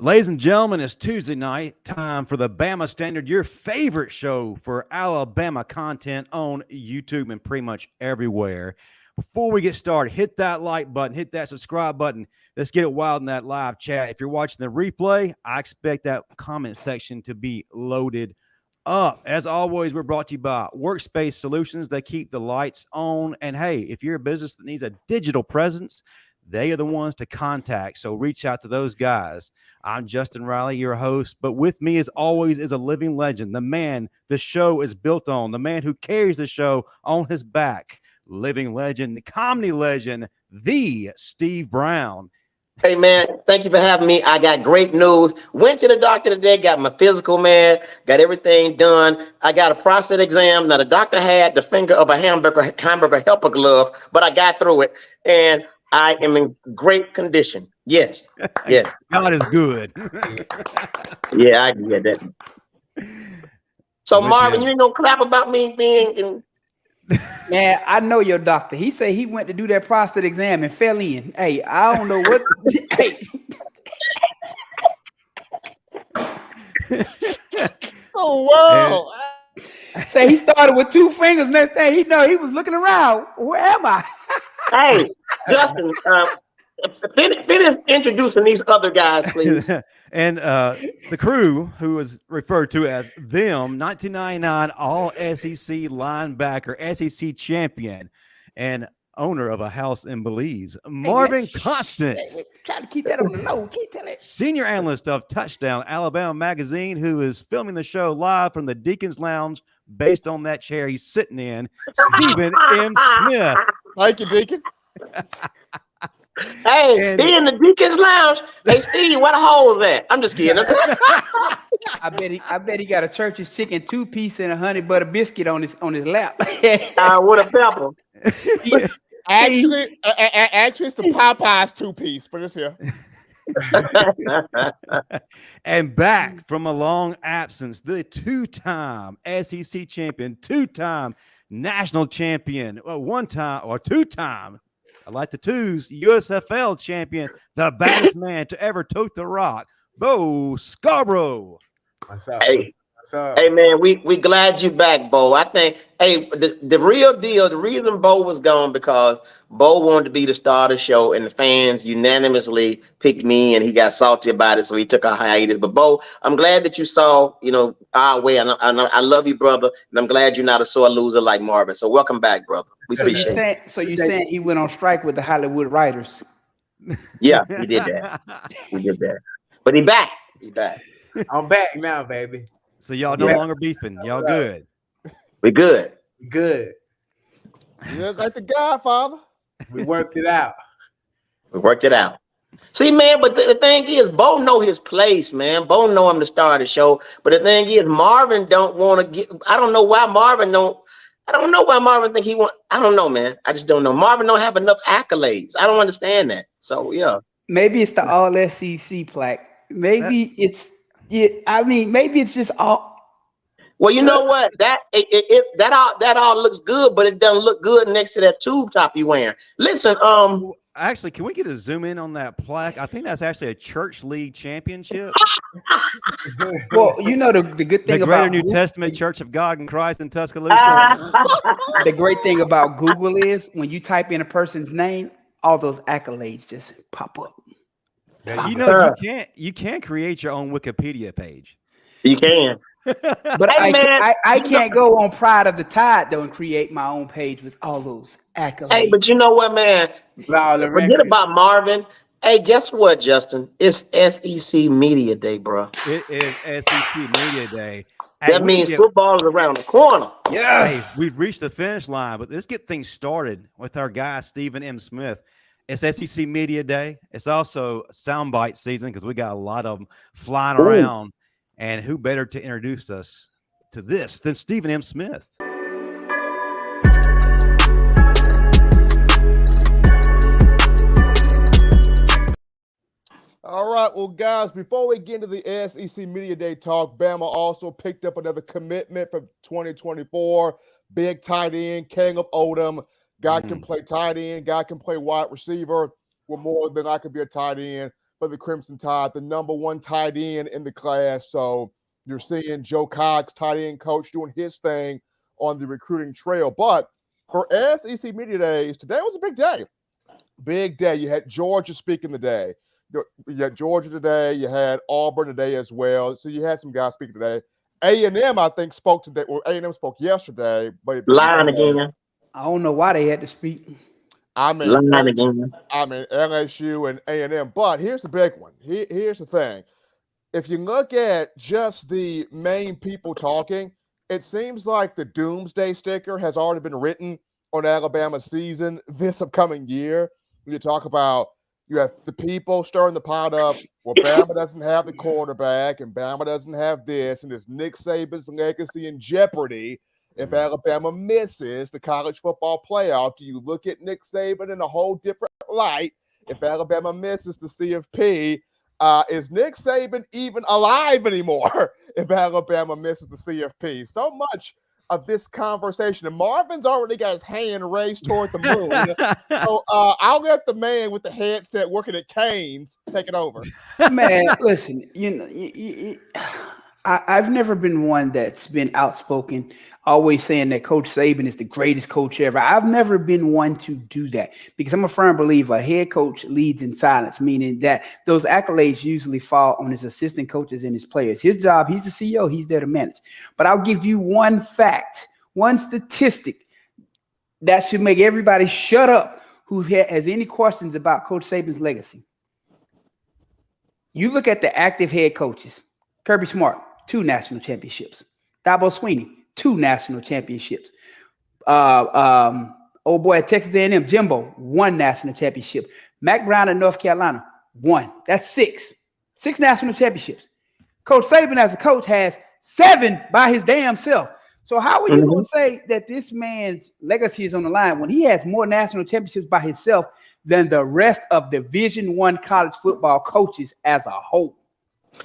Ladies and gentlemen, it's Tuesday night, time for the Bama Standard, your favorite show for Alabama content on YouTube and pretty much everywhere. Before we get started, hit that like button, hit that subscribe button. Let's get it wild in that live chat. If you're watching the replay, I expect that comment section to be loaded up. As always, we're brought to you by Workspace Solutions. They keep the lights on. And hey, if you're a business that needs a digital presence, they are the ones to contact. So reach out to those guys. I'm Justin Riley, your host. But with me, as always, is a living legend, the man the show is built on, the man who carries the show on his back, living legend, comedy legend, the Steve Brown. Hey, man, thank you for having me. I got great news. Went to the doctor today, got my physical, man, got everything done. I got a prostate exam. Now, the doctor had the finger of a hamburger helper glove, but I got through it. And I am in great condition. Yes. Yes. God is good. Yeah, I get that. So, Marvin, you ain't gonna clap about me being in. Man, I know your doctor. He said he went to do that prostate exam and fell in. Hey, I don't know what. Hey. Oh, wow. Say he started with 2 fingers. Next thing he know, he was looking around. Where am I? Hey, Justin, finish introducing these other guys, please. And the crew, who is referred to as them, 1999 All-SEC linebacker, SEC champion, and owner of a house in Belize, Marvin Constant. Try to keep that on the low. Can't tell it. Senior analyst of Touchdown Alabama Magazine, who is filming the show live from the Deacon's Lounge based on that chair he's sitting in, Stephen M. Smith. Thank you, Deacon. Hey, he in the Deacon's Lounge. Hey, Steve, where the holes at? I'm just kidding. I bet he got a church's chicken 2-piece and a honey butter biscuit on his lap. With a pepper. Actually, it's the Popeyes 2-piece, but it's here. And back from a long absence, the two-time SEC champion, two-time national champion, two-time, I like the twos, USFL champion, the baddest man to ever tote the rock, Bo Scarbrough. What's up? Hey. What's up? Hey, man, we glad you back, Bo. I think, hey, the real deal, the reason Bo was gone because Bo wanted to be the star of the show, and the fans unanimously picked me, and he got salty about it, so he took a hiatus. But Bo, I'm glad that you saw, our way. I love you, brother, and I'm glad you're not a sore loser like Marvin. So welcome back, brother. We appreciate it. So you saying he went on strike with the Hollywood writers? Yeah, he did that. He did that. But he back. He back. I'm back now, baby. So y'all no longer beefing. Y'all good. We good. Good. You look like the Godfather. We worked it out. We worked it out. See, man, but the thing is, Bo know his place, man. Bo know him to start the show. But the thing is, Marvin don't want to get. I don't know why Marvin think he want. I don't know, man. I just don't know. Marvin don't have enough accolades. I don't understand that. So yeah. Maybe it's the All SEC plaque. Maybe it's. Yeah, I mean, maybe it's just all. Well, you know what? That all looks good, but it doesn't look good next to that tube top you wearing. Listen, actually, can we get a zoom in on that plaque? I think that's actually a church league championship. Well, the good thing the about Greater New Testament Church of God in Christ in Tuscaloosa. The great thing about Google is when you type in a person's name, all those accolades just pop up. You can't create your own Wikipedia page. You can. But I can't go on Pride of the Tide though and create my own page with all those accolades. Hey, but you know what, man? Forget about Marvin. Hey, guess what, Justin? It's SEC Media Day, bro. It is SEC Media Day. That means football is around the corner. Yes. Hey, we've reached the finish line, but let's get things started with our guy, Stephen M. Smith. It's SEC Media Day. It's also soundbite season because we got a lot of them flying around. And who better to introduce us to this than Stephen M. Smith? All right, well, guys, before we get into the SEC Media Day talk, Bama also picked up another commitment for 2024. Big tight end, King of Odom. Guy can play tight end. Guy can play wide receiver. We're more than I could be a tight end. for the Crimson Tide, the #1 tight end in the class. So you're seeing Joe Cox, tight end coach, doing his thing on the recruiting trail. But for SEC Media Days, today was a big day. Big day. You had Georgia speaking today. You had Georgia today. You had Auburn today as well. So you had some guys speaking today. A&M, I think, spoke today. Well, A&M spoke yesterday. But Lying again. I don't know why they had to speak. Lying again. LSU and A&M. But here's the big one. Here's the thing. If you look at just the main people talking, it seems like the doomsday sticker has already been written on Alabama's season this upcoming year. When you talk about, you have the people stirring the pot up. Well, Bama doesn't have the quarterback, and Bama doesn't have this, and it's Nick Saban's legacy in jeopardy if Alabama misses the college football playoff. Do you look at Nick Saban in a whole different light if Alabama misses the CFP? Is Nick Saban even alive anymore if Alabama misses the CFP? So much of this conversation, and Marvin's already got his hand raised toward the moon. So I'll let the man with the headset working at Canes take it over. Man, listen, I've never been one that's been outspoken, always saying that Coach Saban is the greatest coach ever. I've never been one to do that because I'm a firm believer a head coach leads in silence, meaning that those accolades usually fall on his assistant coaches and his players. His job, he's the CEO, he's there to manage. But I'll give you one fact, one statistic that should make everybody shut up who has any questions about Coach Saban's legacy. You look at the active head coaches. Kirby Smart, 2 national championships. Dabo Swinney, 2 national championships. Old boy at Texas A&M, Jimbo, 1 national championship. Mac Brown at North Carolina, 1. That's 6. 6 national championships. Coach Saban as a coach has 7 by his damn self. So how are you going to say that this man's legacy is on the line when he has more national championships by himself than the rest of Division I college football coaches as a whole?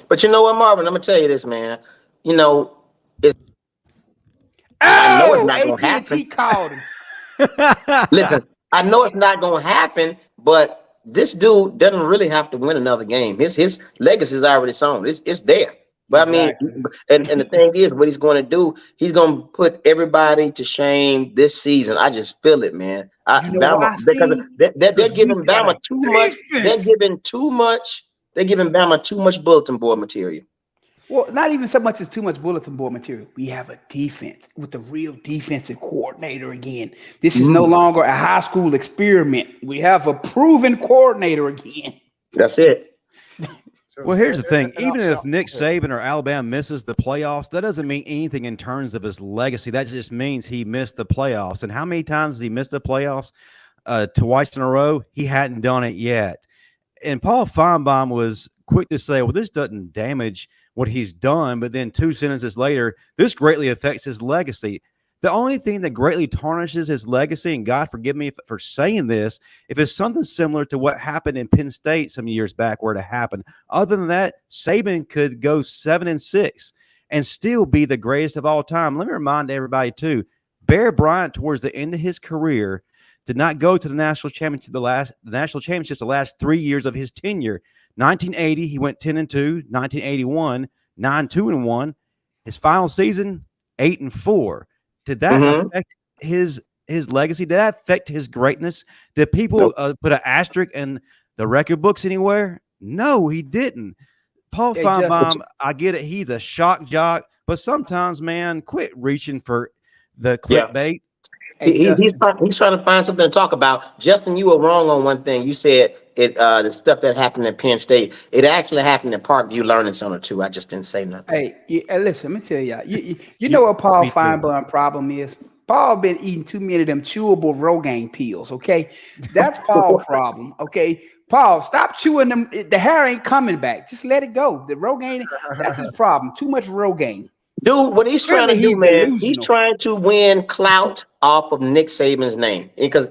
But you know what, Marvin? I'm gonna tell you this, man. I know it's not gonna happen. Called him. Listen, I know it's not gonna happen, but this dude doesn't really have to win another game. His legacy is already sown. It's there. But exactly. I mean, and the thing is, what he's going to do, he's going to put everybody to shame this season. I just feel it, man. Because they're giving Bama too much. They're giving too much. They're giving Bama too much bulletin board material. Well, not even so much as too much bulletin board material. We have a defense with a real defensive coordinator again. This is no longer a high school experiment. We have a proven coordinator again. That's it. Well, here's the thing. Even if Nick Saban or Alabama misses the playoffs, that doesn't mean anything in terms of his legacy. That just means he missed the playoffs. And how many times has he missed the playoffs? Twice in a row? He hadn't done it yet. And Paul Finebaum was quick to say, well, this doesn't damage what he's done. But then 2 sentences later, this greatly affects his legacy. The only thing that greatly tarnishes his legacy, and God forgive me for saying this, if it's something similar to what happened in Penn State some years back where it happened. Other than that, Saban could go 7-6 and still be the greatest of all time. Let me remind everybody, too, Bear Bryant, towards the end of his career, did not go to the national championship the last 3 years of his tenure. 1980, he went 10-2. 1981, 9-2-1. His final season, 8-4. Did that affect his legacy? Did that affect his greatness? Did people put an asterisk in the record books anywhere? No, he didn't. Paul Finebaum, I get it. He's a shock jock, but sometimes, man, quit reaching for the clickbait. Yeah. He's trying to find something to talk about. Justin, you were wrong on one thing. You said the stuff that happened at Penn State. It actually happened at Parkview Learning Center too. I just didn't say nothing. Hey, listen, let me tell y'all. You know what Paul Finebaum problem is? Paul been eating too many of them chewable Rogaine pills. Okay, that's Paul's problem. Okay, Paul, stop chewing them. The hair ain't coming back. Just let it go. The Rogaine, that's his problem. Too much Rogaine. Dude, what he's trying to do, man, he's trying to win clout off of Nick Saban's name because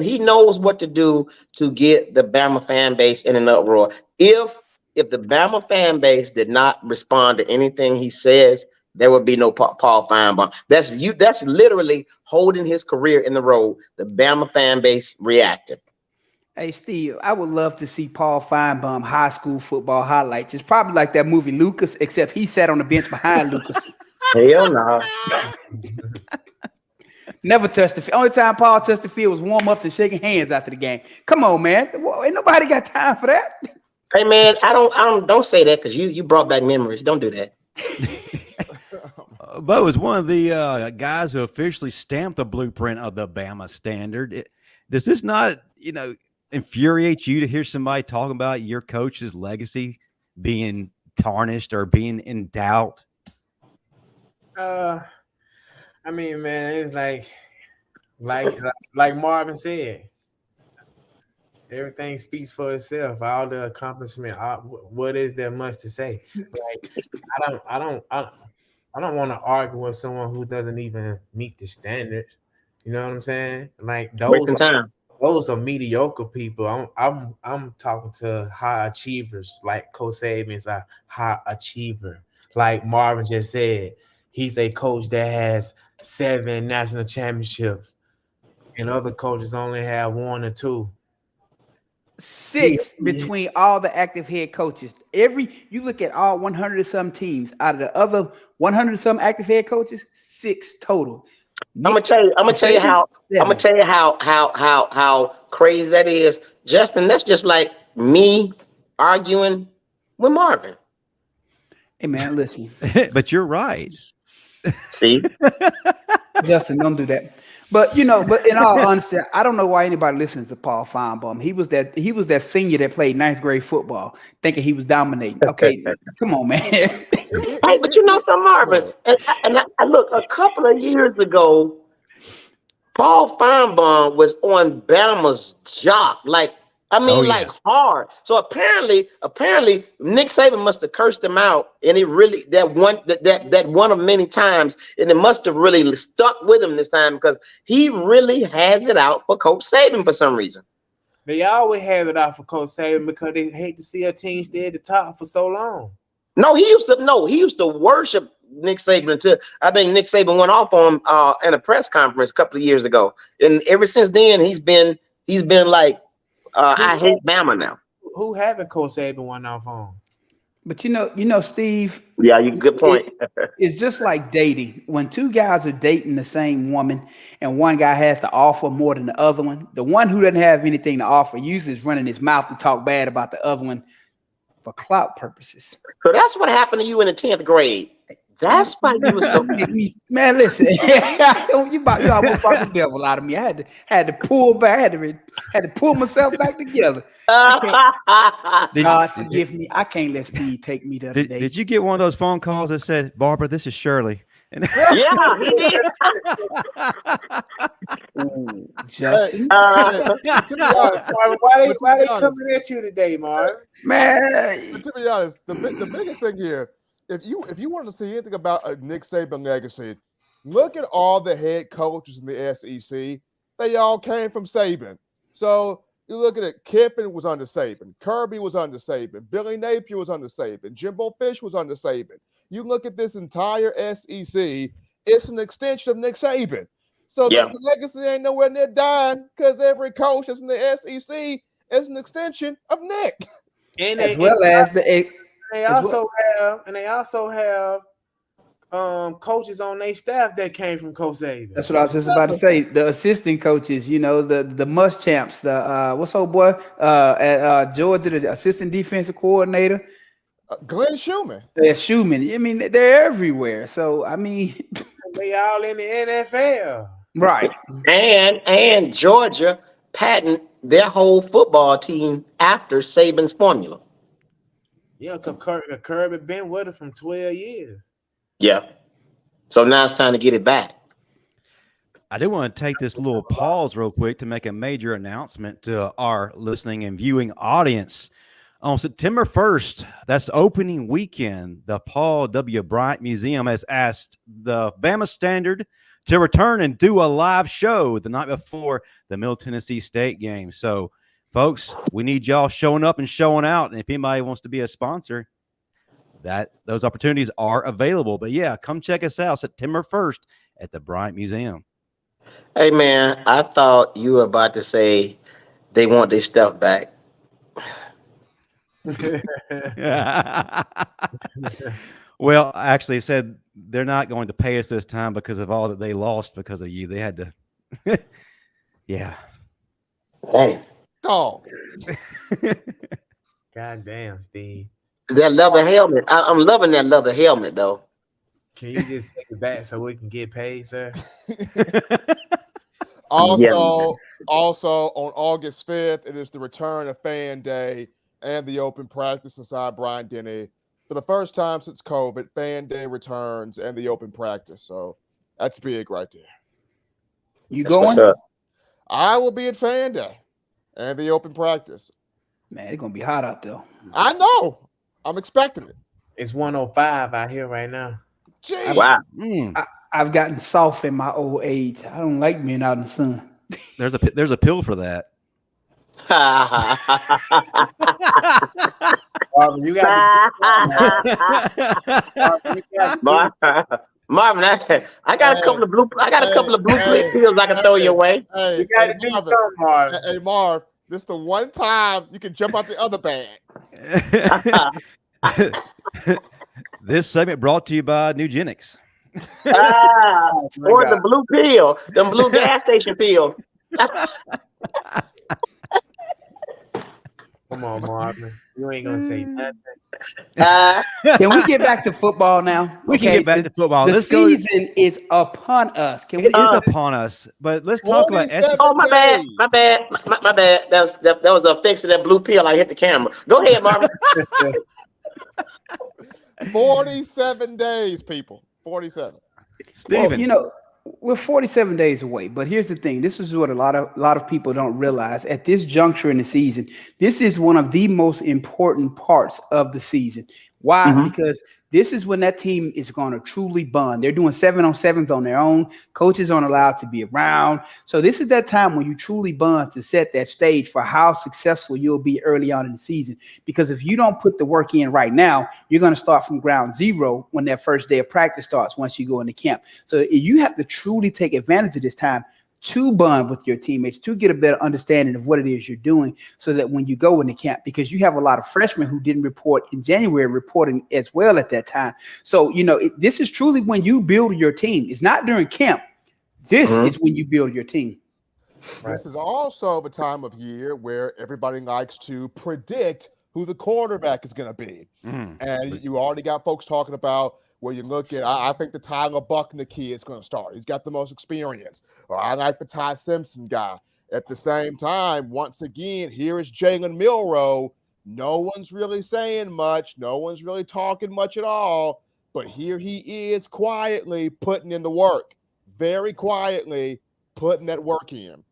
he knows what to do to get the Bama fan base in an uproar. If the Bama fan base did not respond to anything he says, there would be no Paul Finebaum. That's literally holding his career in the road. The Bama fan base reacted. Hey, Steve, I would love to see Paul Finebaum high school football highlights. It's probably like that movie Lucas, except he sat on the bench behind Lucas. Hell no. Never touched the field. Only time Paul touched the field was warm-ups and shaking hands after the game. Come on, man. Ain't nobody got time for that. Hey man, don't say that because you brought back memories. Don't do that. Bo was one of the guys who officially stamped the blueprint of the Bama Standard. Does this not, infuriate you to hear somebody talking about your coach's legacy being tarnished or being in doubt? I mean, man, it's like Marvin said. Everything speaks for itself. All the accomplishment. What is there much to say? Like, I don't want to argue with someone who doesn't even meet the standards. You know what I'm saying? Like those are mediocre people. I'm talking to high achievers. Like Coach Saban's a high achiever. Like Marvin just said, he's a coach that has 7 national championships, and other coaches only have 1 or 2. 6 between all the active head coaches. You look at all 100 and some teams, out of the other 100 and some active head coaches, 6 total. I'm gonna tell you how crazy that is, Justin. That's just like me arguing with Marvin. Hey man, listen. But you're right. See, Justin, don't do that. But in all honesty, I don't know why anybody listens to Paul Finebaum. He was that senior that played 9th grade football, thinking he was dominating. Okay, come on, man. Hey, but you know something, Marvin, and I look, a couple of years ago, Paul Finebaum was on Bama's jock, hard. So apparently, Nick Saban must have cursed him out, and it really that one of many times, and it must have really stuck with him this time because he really has it out for Coach Saban for some reason. They always have it out for Coach Saban because they hate to see a team stay at the top for so long. He used to worship Nick Saban until I think Nick Saban went off on him in a press conference a couple of years ago, and ever since then he's been like. I hate Bama now. Who haven't Coach Saban went off on? But Steve. Yeah, you good point. It's just like dating. When 2 guys are dating the same woman, and one guy has to offer more than the other one, the one who doesn't have anything to offer usually is running his mouth to talk bad about the other one for clout purposes. So that's what happened to you in the 10th grade. That's why you were so man. Listen, you almost brought the devil out of me. I had to pull back. Had to pull myself back together. God forgive me. I can't let Steve take me the other day. Did you get one of those phone calls that said, "Barbara, this is Shirley"? Yeah, he did. Ooh, Justin. Why they coming at you today, Marv? Man, to be honest, the biggest thing here. If you want to see anything about a Nick Saban legacy, look at all the head coaches in the SEC. They all came from Saban. So you look at it, Kiffin was under Saban, Kirby was under Saban, Billy Napier was under Saban, Jimbo Fish was under Saban. You look at this entire SEC, it's an extension of Nick Saban. So the legacy ain't nowhere near dying because every coach that's in the SEC is an extension of Nick. And as well as they also have coaches on their staff that came from Coach Saban. That's what I was just about to say. The assistant coaches, the Muschamps, what's old boy at Georgia, the assistant defensive coordinator, Glenn Schumann. Schumann. I mean, they're everywhere. So I mean, they all in the NFL, right? And Georgia patent their whole football team after Saban's formula. Yeah, Kirby been with it from 12 years. Yeah. So now it's time to get it back. I do want to take this little pause real quick to make a major announcement to our listening and viewing audience. On September 1st, that's opening weekend, the Paul W. Bryant Museum has asked the Bama Standard to return and do a live show the night before the Middle Tennessee State game. So, folks, we need y'all showing up and showing out. And if anybody wants to be a sponsor, those opportunities are available. But yeah, come check us out September 1st at the Bryant Museum. Hey man, I thought you were about to say they want their stuff back. Well, actually, said they're not going to pay us this time because of all that they lost because of you. They had to, yeah. Hey, Dog. God damn, Steve. that leather helmet. I'm loving that leather helmet though. Can you just take it back so we can get paid, sir? Also on August 5th, it is the return of Fan Day and the open practice inside Bryant-Denny. For the first time since COVID, Fan Day returns and the open practice. So that's big right there. You That's what's going? up. I will be at Fan Day and the open practice. Man, it's gonna be hot out there. I know. I'm expecting it. It's 105 out here right now. Jeez. Wow. I've gotten soft in my old age. I don't like being out in the sun. There's a pill for that. You got Marvin, I got a couple of blue pills I can throw your way. Hey, you got to do something, Marv. Hey, Marv, this is the one time you can jump out the other bag. This segment brought to you by Nugenics. Or the blue pill, the blue gas station pills. Come on, Marvin. You ain't gonna say nothing. Can we get back to football now? We can get back to football. The Let's go. season is upon us. Can we? It is upon us, but let's talk about 47 Oh, my bad. That was a fix to that blue pill. I hit the camera. Go ahead, Marvin. 47 days, people. 47. Steven. Well, we're 47 days away, but here's the thing. This is what a lot of people don't realize. At this juncture in the season, this is one of the most important parts of the season. Why? Because this is when that team is going to truly bond. They're doing 7-on-7s on their own. Coaches aren't allowed to be around. So this is that time when you truly bond to set that stage for how successful you'll be early on in the season. Because if you don't put the work in right now, you're going to start from ground zero when that first day of practice starts once you go into camp. So you have to truly take advantage of this time to bond with your teammates, to get a better understanding of what it is you're doing so that when you go into camp, because you have a lot of freshmen who didn't report in January reporting as well at that time. So, this is truly when you build your team. It's not during camp. This is when you build your team. Right. This is also the time of year where everybody likes to predict who the quarterback is going to be. And you already got folks talking about, where you look at, I think the Tyler Buckner kid is going to start. He's got the most experience. Or I like the Ty Simpson guy. At the same time, once again, here is Jalen Milroe. No one's really saying much. No one's really talking much at all. But here he is quietly putting in the work. Very quietly putting that work in.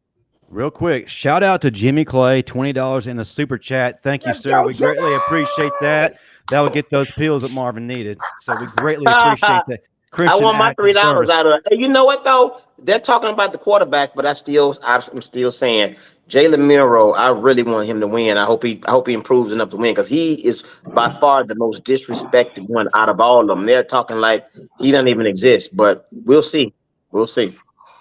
Real quick, shout out to Jimmy Clay, $20 in the super chat. Thank you, sir. We greatly appreciate that. That would get those pills that Marvin needed. So we greatly appreciate that. I want my $3 out of it. Hey, you know what though? They're talking about the quarterback, but I'm still saying Jalen Milroe. I really want him to win. I hope he improves enough to win, because he is by far the most disrespected one out of all of them. They're talking like he doesn't even exist. But we'll see. We'll see.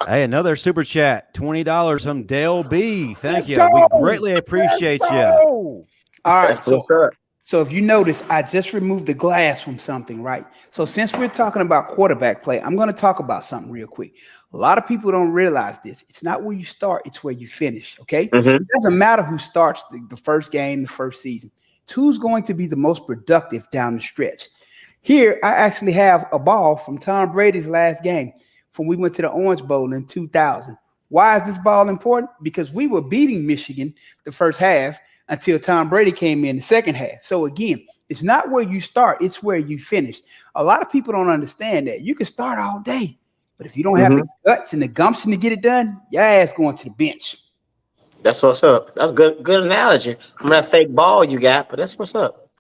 Hey, another super chat, $20 from Dale B. Thank you. Go. We greatly appreciate you. All right. What's up? So if you notice, I just removed the glass from something, right? So since we're talking about quarterback play, I'm going to talk about something real quick. A lot of people don't realize this. It's not where you start, it's where you finish, okay? It doesn't matter who starts the first game, the first season. It's who's going to be the most productive down the stretch. Here, I actually have a ball from Tom Brady's last game from we went to the Orange Bowl in 2000. Why is this ball important? Because we were beating Michigan the first half until Tom Brady came in the second half. So again, it's not where you start, it's where you finish. A lot of people don't understand that. You can start all day, but if you don't have the guts and the gumption to get it done, your ass going to the bench. That's what's up. That's good analogy. I'm that fake ball you got, but that's what's up.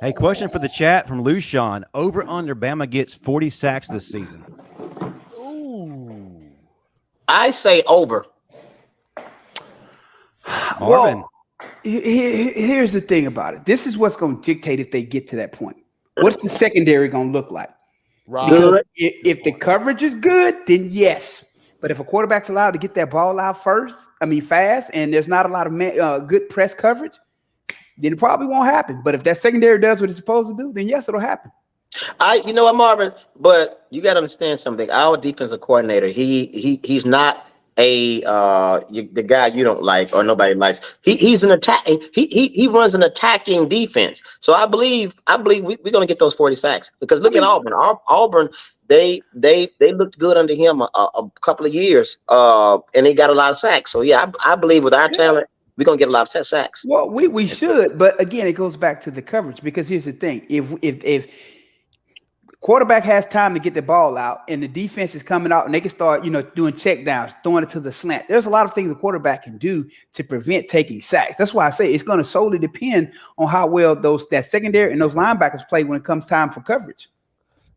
Hey, question for the chat from Lucian. Over under Bama gets 40 sacks this season. Ooh. I say over. Marvin. Well, here's the thing about it. This is what's going to dictate if they get to that point. What's the secondary going to look like? Right. Because if the coverage is good, then yes. But if a quarterback's allowed to get that ball out fast, and there's not a lot of good press coverage, then it probably won't happen. But if that secondary does what it's supposed to do, then yes, it'll happen. You know what, Marvin? But you got to understand something. Our defensive coordinator, he's not the guy you don't like or nobody likes. He's an attack. He runs an attacking defense. So I believe we're gonna get those 40 sacks because look at Auburn. Auburn, they looked good under him a couple of years, and they got a lot of sacks. So yeah, I believe with our talent, we're gonna get a lot of sacks. Well, we should, but again, it goes back to the coverage because here's the thing: if quarterback has time to get the ball out and the defense is coming out and they can start, doing check downs, throwing it to the slant. There's a lot of things the quarterback can do to prevent taking sacks. That's why I say it's going to solely depend on how well that secondary and those linebackers play when it comes time for coverage.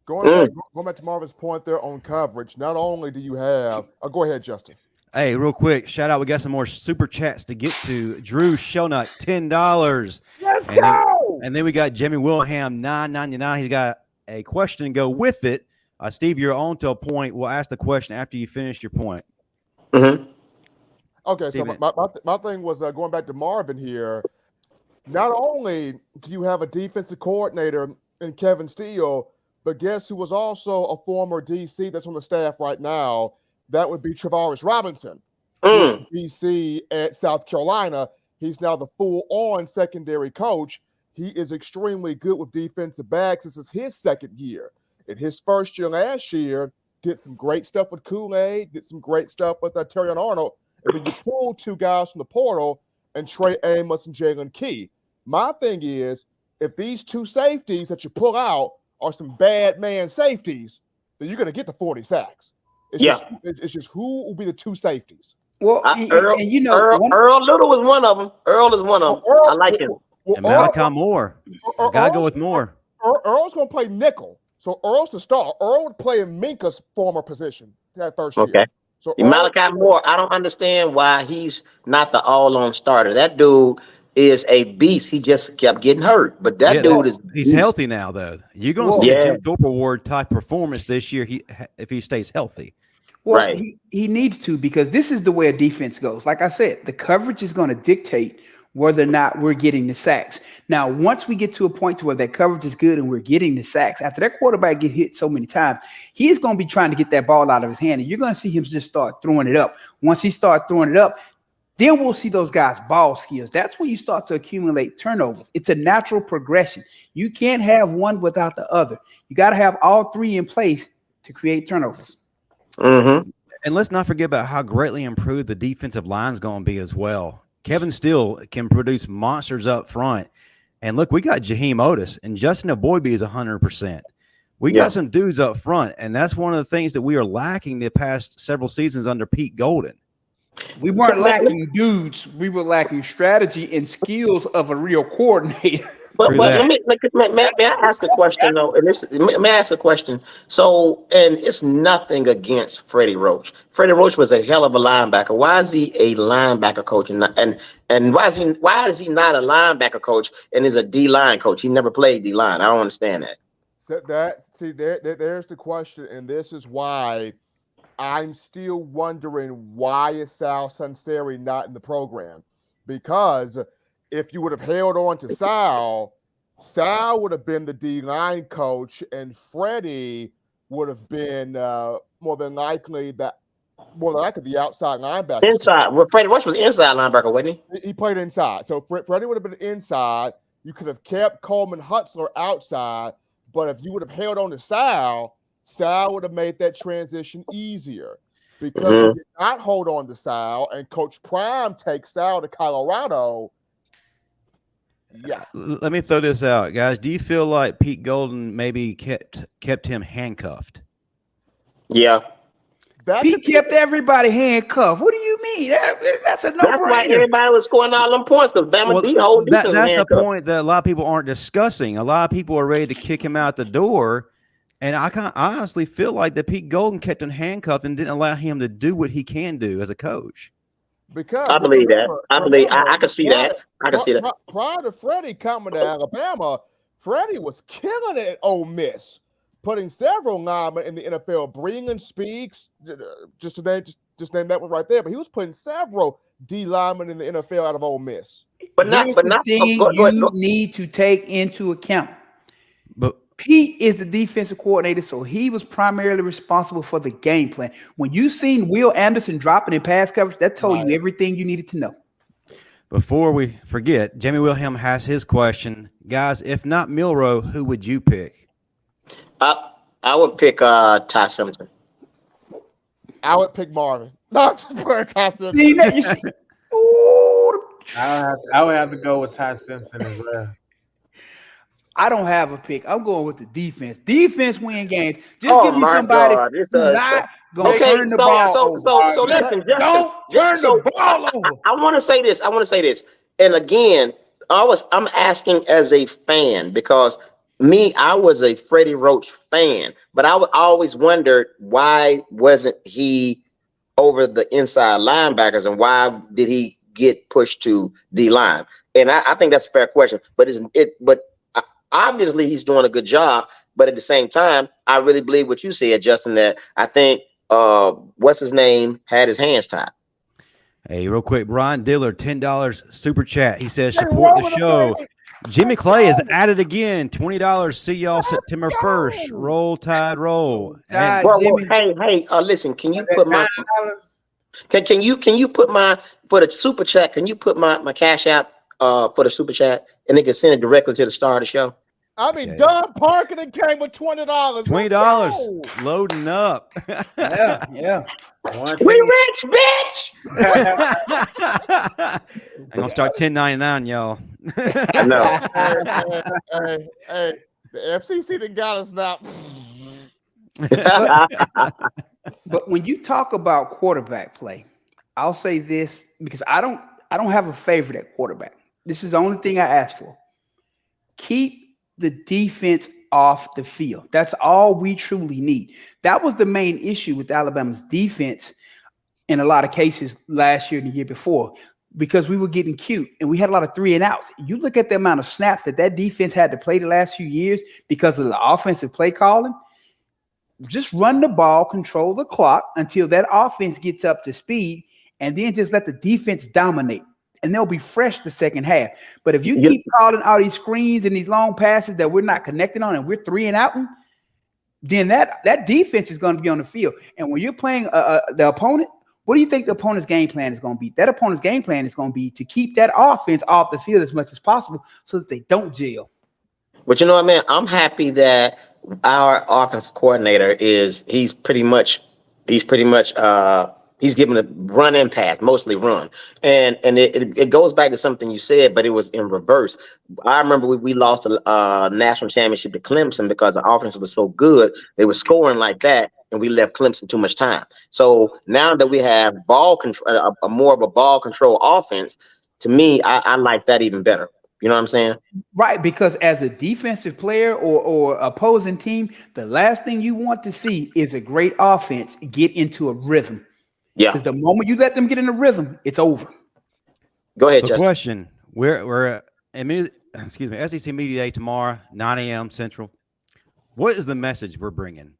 Going back to Marvin's point there on coverage, not only do you have go ahead, Justin. Hey, real quick, shout out. We got some more super chats to get to. Drew Shelnut, $10. Let's go. And then we got Jimmy Wilhelm, $9.99. He's got a question to go with it. Steve, you're on to a point. We'll ask the question after you finish your point. Mm-hmm. Okay, Steven. so my thing was going back to Marvin here. Not only do you have a defensive coordinator in Kevin Steele, but guess who was also a former DC that's on the staff right now? That would be Travaris Robinson, DC at South Carolina. He's now the full-on secondary coach. He is extremely good with defensive backs. This is his second year. In his first year last year, did some great stuff with Kool-Aid, did some great stuff with Terrion Arnold. And then you pull two guys from the portal and Trey Amos and Jalen Key. My thing is, if these two safeties that you pull out are some bad man safeties, then you're going to get the 40 sacks. It's just who will be the two safeties. Well, Earl Little is one of them. Earl is one of them. I like him. And Malachi Moore. Gotta go with Moore. Earl's going to play nickel. So Earl's the star. Earl would play in Minka's former position that first year. Okay. So Malachi Moore, I don't understand why he's not the all-on starter. That dude is a beast. He just kept getting hurt. But that dude is he's healthy now, though. You're going to see a Jim Thorpe Award type performance this year if he stays healthy. Well, right. He needs to, because this is the way a defense goes. Like I said, the coverage is going to dictate whether or not we're getting the sacks. Now, once we get to a point to where that coverage is good and we're getting the sacks, after that quarterback get hit so many times, he's going to be trying to get that ball out of his hand, and you're going to see him just start throwing it up. Once he starts throwing it up, then we'll see those guys' ball skills. That's when you start to accumulate turnovers. It's a natural progression. You can't have one without the other. You got to have all three in place to create turnovers. Mm-hmm. And let's not forget about how greatly improved the defensive line is going to be as well. Kevin Steele can produce monsters up front. And look, we got Jaheim Otis, and Justin Aboybe is 100%. We got some dudes up front, and that's one of the things that we are lacking the past several seasons under Pete Golden. We weren't lacking dudes. We were lacking strategy and skills of a real coordinator. But may I ask a question though? And may I ask a question? So, and it's nothing against Freddie Roach. Freddie Roach was a hell of a linebacker. Why is he a linebacker coach and why is he not a linebacker coach and is a D-line coach? He never played D-line. I don't understand that. So there's the question, and this is why I'm still wondering why is Sal Sunseri not in the program? Because if you would have held on to Sal would have been the D-line coach, and Freddie would have been more than likely the outside linebacker. Inside. Well, Freddie Rush was inside linebacker, wasn't he? He played inside. So Freddie would have been inside. You could have kept Coleman Hutzler outside, but if you would have held on to Sal would have made that transition easier. Because if you did not hold on to Sal and Coach Prime takes Sal to Colorado. Yeah. Let me throw this out, guys. Do you feel like Pete Golden maybe kept him handcuffed? Yeah. Pete kept everybody handcuffed. What do you mean? That's a no-brainer. That's why everybody was scoring all them points because Bama whole defense that's a point that a lot of people aren't discussing. A lot of people are ready to kick him out the door, and I honestly feel like that Pete Golden kept him handcuffed and didn't allow him to do what he can do as a coach. Because I believe that. I can see that. I can see that. Prior to Freddie coming to Alabama, Freddie was killing it at Ole Miss. putting several linemen in the NFL. Breland Speaks, just name that one right there. But he was putting several D linemen in the NFL out of Ole Miss. But not. Here's But the not. thing Go ahead. you need to take into account. But Pete is the defensive coordinator, so he was primarily responsible for the game plan. When you seen Will Anderson dropping in pass coverage, that told you everything you needed to know. before we forget, Jamie Wilhelm has his question. Guys, if not Milroe, who would you pick? I would pick Ty Simpson. I would pick Marvin. No, I'm just playing Ty Simpson. See that? You see? Ooh, I would have to go with Ty Simpson as well. I don't have a pick. I'm going with the defense. Defense win games. Just Oh give me my somebody God. who's not going to Okay, turn the ball over. so listen, Justin. Don't turn the ball over. I want to say this. And again, I'm asking as a fan because I was a Freddie Roach fan, but I always wondered why wasn't he over the inside linebackers and why did he get pushed to D line? And I think that's a fair question. But obviously he's doing a good job. But at the same time, I really believe what you said, Justin, that I think what's his name had his hands tied. Hey, real quick, Brian Diller, $10 super chat. He says, support the show. Jimmy Clay is at it again. $20. See y'all September 1st. Roll Tide, roll. Tide. Well, Jimmy. hey, listen, can you put my can you put my for the super chat? Can you put my cash app for the super chat and they can send it directly to the star of the show? I mean, Don Parkin came with $20. $20. Loading up. Yeah. We rich, bitch. I'm gonna start 1099, y'all. No. Hey, the FCC done got us now. But when you talk about quarterback play, I'll say this because I don't have a favorite at quarterback. This is the only thing I ask for. Keep the defense off the field. That's all we truly need. That was the main issue with Alabama's defense in a lot of cases last year and the year before, because we were getting cute and we had a lot of 3 and outs. You look at the amount of snaps that defense had to play the last few years because of the offensive play calling. Just run the ball, control the clock until that offense gets up to speed, and then just let the defense dominate. And they'll be fresh the second half. But if you keep calling all these screens and these long passes that we're not connecting on and we're 3 and out, then that defense is going to be on the field. And when you're playing the opponent, what do you think the opponent's game plan is going to be? That opponent's game plan is going to be to keep that offense off the field as much as possible so that they don't jail. But you know what, man? I'm happy that our offensive coordinator he's given a run and pass, mostly run. And it goes back to something you said, but it was in reverse. I remember we lost a national championship to Clemson because the offense was so good. They were scoring like that, and we left Clemson too much time. So now that we have ball control, more of a ball control offense, to me, I like that even better. You know what I'm saying? Right, because as a defensive player or opposing team, the last thing you want to see is a great offense get into a rhythm. Yeah. Because the moment you let them get in a rhythm, it's over. Go ahead, So Justin. question. We're SEC Media Day tomorrow, 9 a.m. Central. What is the message we're bringing?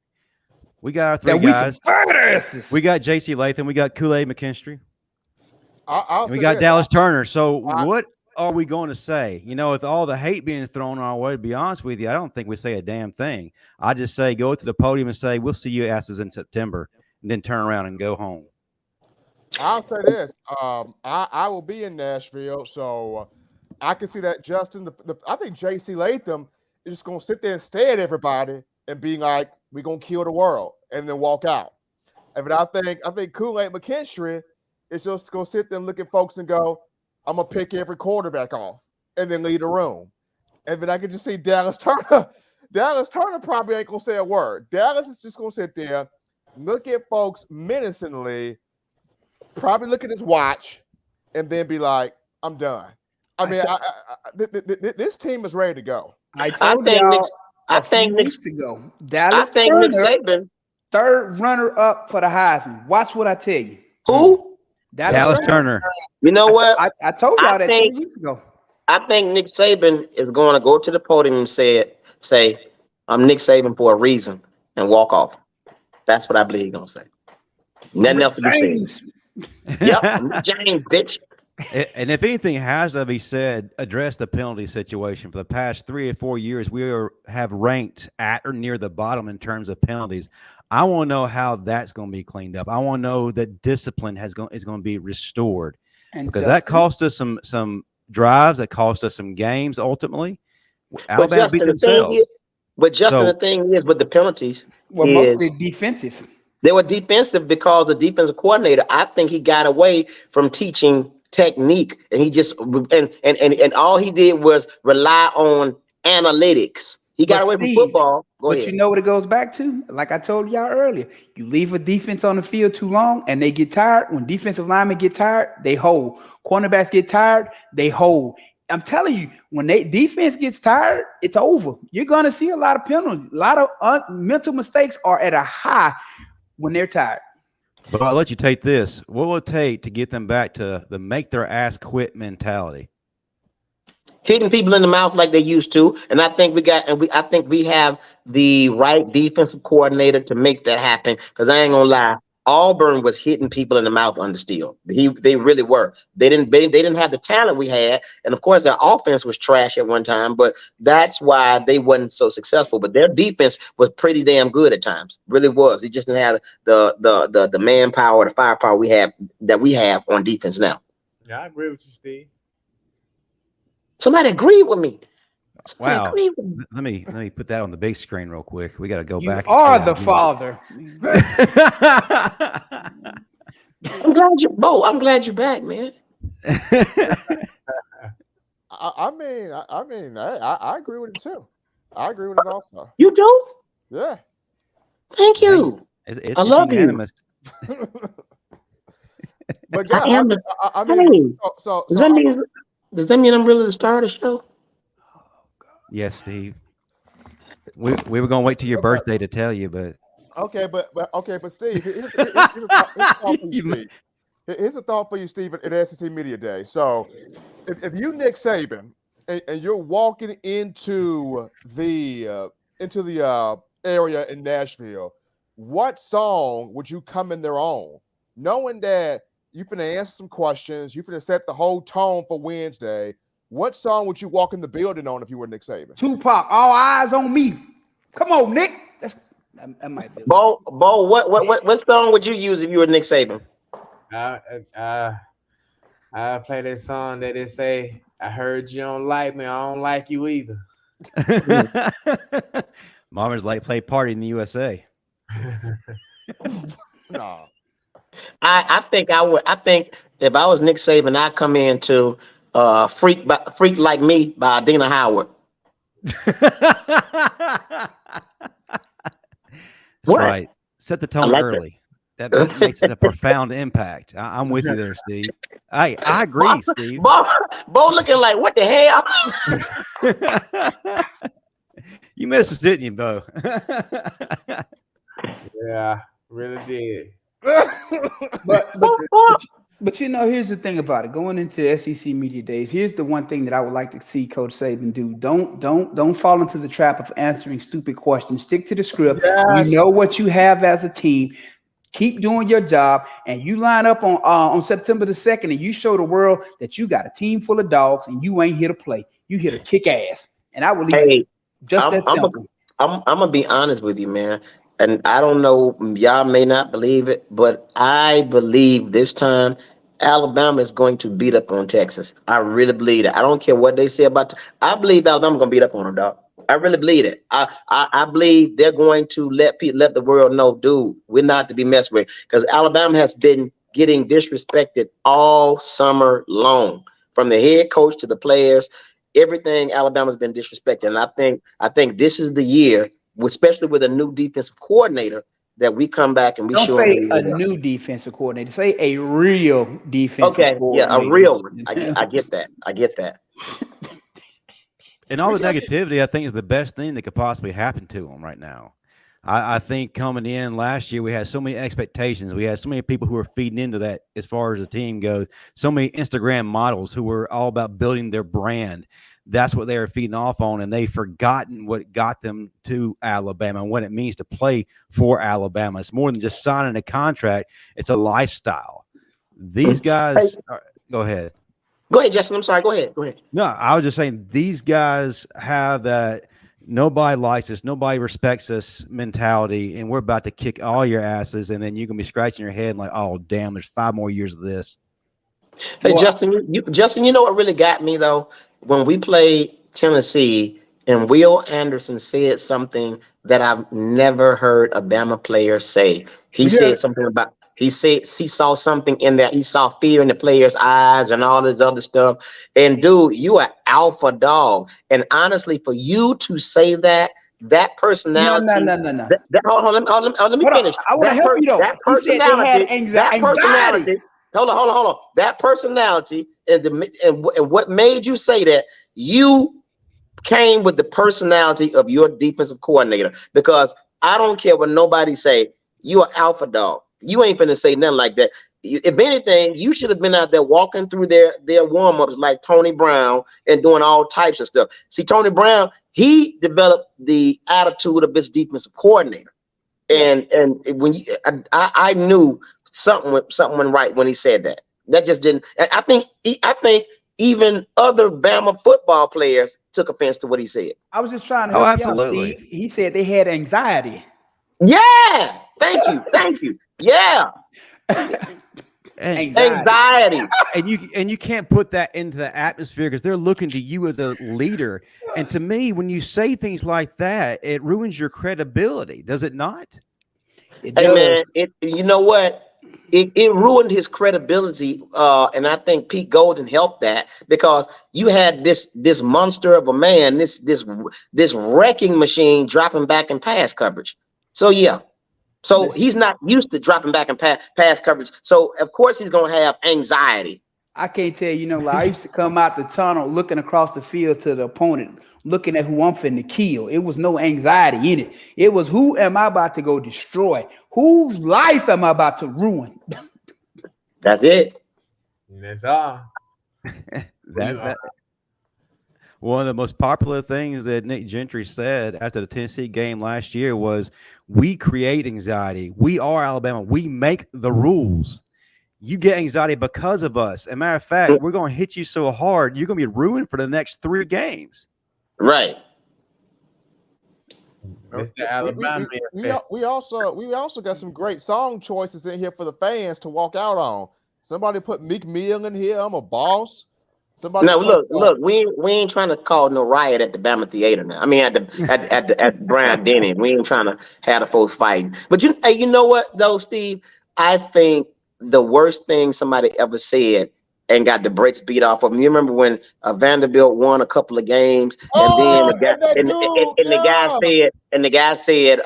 We got our 3 guys. We got J.C. Latham. We got Kool-Aid McKinstry. We got Dallas Turner. So what are we going to say? You know, with all the hate being thrown our way, to be honest with you, I don't think we say a damn thing. I just say go to the podium and say, we'll see you asses in September, and then turn around and go home. I'll say this. I will be in Nashville, so I can see that Justin. I think J.C. Latham is just going to sit there and stare at everybody and be like, we're going to kill the world, and then walk out. But I think Kool-Aid McKinstry is just going to sit there and look at folks and go, I'm going to pick every quarterback off and then leave the room. And then I can just see Dallas Turner. Dallas Turner probably ain't going to say a word. Dallas is just going to sit there, look at folks menacingly, probably look at his watch, and then be like, I'm done. This team is ready to go. I think Nick Saban, third runner up for the Heisman. Watch what I tell you. Who? Dallas Turner. You know what? I told y'all that 3 weeks ago. I think Nick Saban is going to go to the podium and say, I'm Nick Saban for a reason and walk off. That's what I believe he's gonna say. Nothing else to be said. Yep, I'm Rick James, bitch. And if anything has to be said, address the penalty situation. For the past 3 or 4 years, have ranked at or near the bottom in terms of penalties. I want to know how that's going to be cleaned up. I want to know that discipline is going to be restored, because that cost us some drives, that cost us some games. Ultimately, Alabama beat themselves. The thing is with the penalties, mostly defensive. They were defensive because the defensive coordinator, I think he got away from teaching technique, and he just and all he did was rely on analytics. He got away from football. Go ahead. You know what it goes back to? Like I told y'all earlier, you leave a defense on the field too long and they get tired. When defensive linemen get tired, they hold. Cornerbacks get tired, they hold. I'm telling you, when defense gets tired, it's over. You're going to see a lot of penalties. A lot of mental mistakes are at a high when they're tired. But I'll let you take this. What will it take to get them back to the make their ass quit mentality? Hitting people in the mouth like they used to, and I think I think we have the right defensive coordinator to make that happen. Because I ain't gonna lie, Auburn was hitting people in the mouth under Steele. They really were. They didn't have the talent we had, and of course their offense was trash at one time. But that's why they wasn't so successful. But their defense was pretty damn good at times. Really was. They just didn't have the manpower, the firepower we have on defense now. Yeah, I agree with you, Steve. Somebody agreed with me. Wow. Let me put that on the big screen real quick. We got to go back. You are the father. I'm glad you're back, man. I agree with it too. I agree with it also. You do? Yeah. Thank you. I love unanimous. You. But yeah, I mean, does that mean I'm really the star of the show? Yes, Steve. We were gonna wait till your birthday to tell you, but but Steve, here's a thought for you, Steve, at SEC Media Day. So, if you Nick Saban and you're walking into the area in Nashville, what song would you come in there on, knowing that you're going to answer some questions, you're going to set the whole tone for Wednesday? What song would you walk in the building on if you were Nick Saban? Tupac, All Eyes on Me. Come on, Nick. That might be. Bo, what song would you use if you were Nick Saban? I play that song that they say, I heard you don't like me, I don't like you either. Marvin's late play party in the USA. No. I think if I was Nick Saban, I'd come in to Freak Like Me by Dina Howard. That's right. Set the tone early. That makes a profound impact. I'm with you there, Steve. I agree, Steve. Bo looking like, what the hell? You missed us, didn't you, Bo? Yeah, really did. But you know, here's the thing about it. Going into SEC Media Days, here's the one thing that I would like to see Coach Saban do. Don't fall into the trap of answering stupid questions. Stick to the script. Yes. You know what you have as a team. Keep doing your job, and you line up on September the 2nd, and you show the world that you got a team full of dogs, and you ain't here to play. You here to kick ass. And I will leave it just that simple. I'm gonna be honest with you, man. And I don't know, y'all may not believe it, but I believe this time Alabama is going to beat up on Texas. I really believe it. I don't care what they say about I believe Alabama's gonna beat up on them, dog. I really believe it. I believe they're going to let the world know, dude, we're not to be messed with, because Alabama has been getting disrespected all summer long, from the head coach to the players. Everything Alabama's been disrespected, and I think this is the year, especially with a new defensive coordinator, that we come back and we don't show say a new defensive coordinator. Say a real defensive coordinator. Yeah, a real one. I get that. And all the negativity, I think, is the best thing that could possibly happen to them right now. I think coming in last year, we had so many expectations. We had so many people who were feeding into that as far as the team goes. So many Instagram models who were all about building their brand. that's what they were feeding off on, and they've forgotten what got them to Alabama and what it means to play for Alabama. It's more than just signing a contract. It's a lifestyle. These guys go ahead. Go ahead, Justin. I'm sorry. Go ahead. No, I was just saying these guys have that nobody likes us, nobody respects us mentality, and we're about to kick all your asses, and then you can be scratching your head like, oh, damn, there's 5 more years of this. Hey, well, Justin, you know what really got me, though? When we played Tennessee and Will Anderson said something that I've never heard a Bama player say. He said something about, he said he saw something in there. He saw fear in the players' eyes and all this other stuff. And dude, you are alpha dog. And honestly, for you to say that personality. No. Let me finish. I want to help you though. That personality. Hold on. That personality and what made you say that? You came with the personality of your defensive coordinator, because I don't care what nobody say. You are alpha dog. You ain't finna say nothing like that. If anything, you should have been out there walking through their warm-ups like Tony Brown and doing all types of stuff. See, Tony Brown, he developed the attitude of this defensive coordinator. And when I knew something went right when he said that. That just didn't. I think even other Bama football players took offense to what he said. I was just trying to help you out, Steve. He said they had anxiety. Yeah. Thank you. Yeah. Anxiety. And you can't put that into the atmosphere because they're looking to you as a leader. And to me, when you say things like that, it ruins your credibility, does it not? It does. Man, you know what? It ruined his credibility, and I think Pete Golden helped that, because you had this monster of a man, this wrecking machine dropping back in pass coverage. So yeah. So he's not used to dropping back in pass coverage. So of course he's gonna have anxiety. I can't tell you, like I used to come out the tunnel looking across the field to the opponent, looking at who I'm finna kill. It was no anxiety in it. It was, who am I about to go destroy? Whose life am I about to ruin? That's it. That's all. One of the most popular things that Nick Gentry said after the Tennessee game last year was, we create anxiety. We are Alabama. We make the rules. You get anxiety because of us. As a matter of fact, we're going to hit you so hard, you're going to be ruined for the next 3 games. Right. Mr. Alabama. We also got some great song choices in here for the fans to walk out on. Somebody put Meek Mill in here. I'm a boss. Somebody. Now look. We ain't trying to call no riot at the Bama Theater now. I mean at the Brown Denny. We ain't trying to have the folks fighting. But you know what though, Steve? I think the worst thing somebody ever said and got the brakes beat off of him. You remember when Vanderbilt won a couple of games, and then the guy said,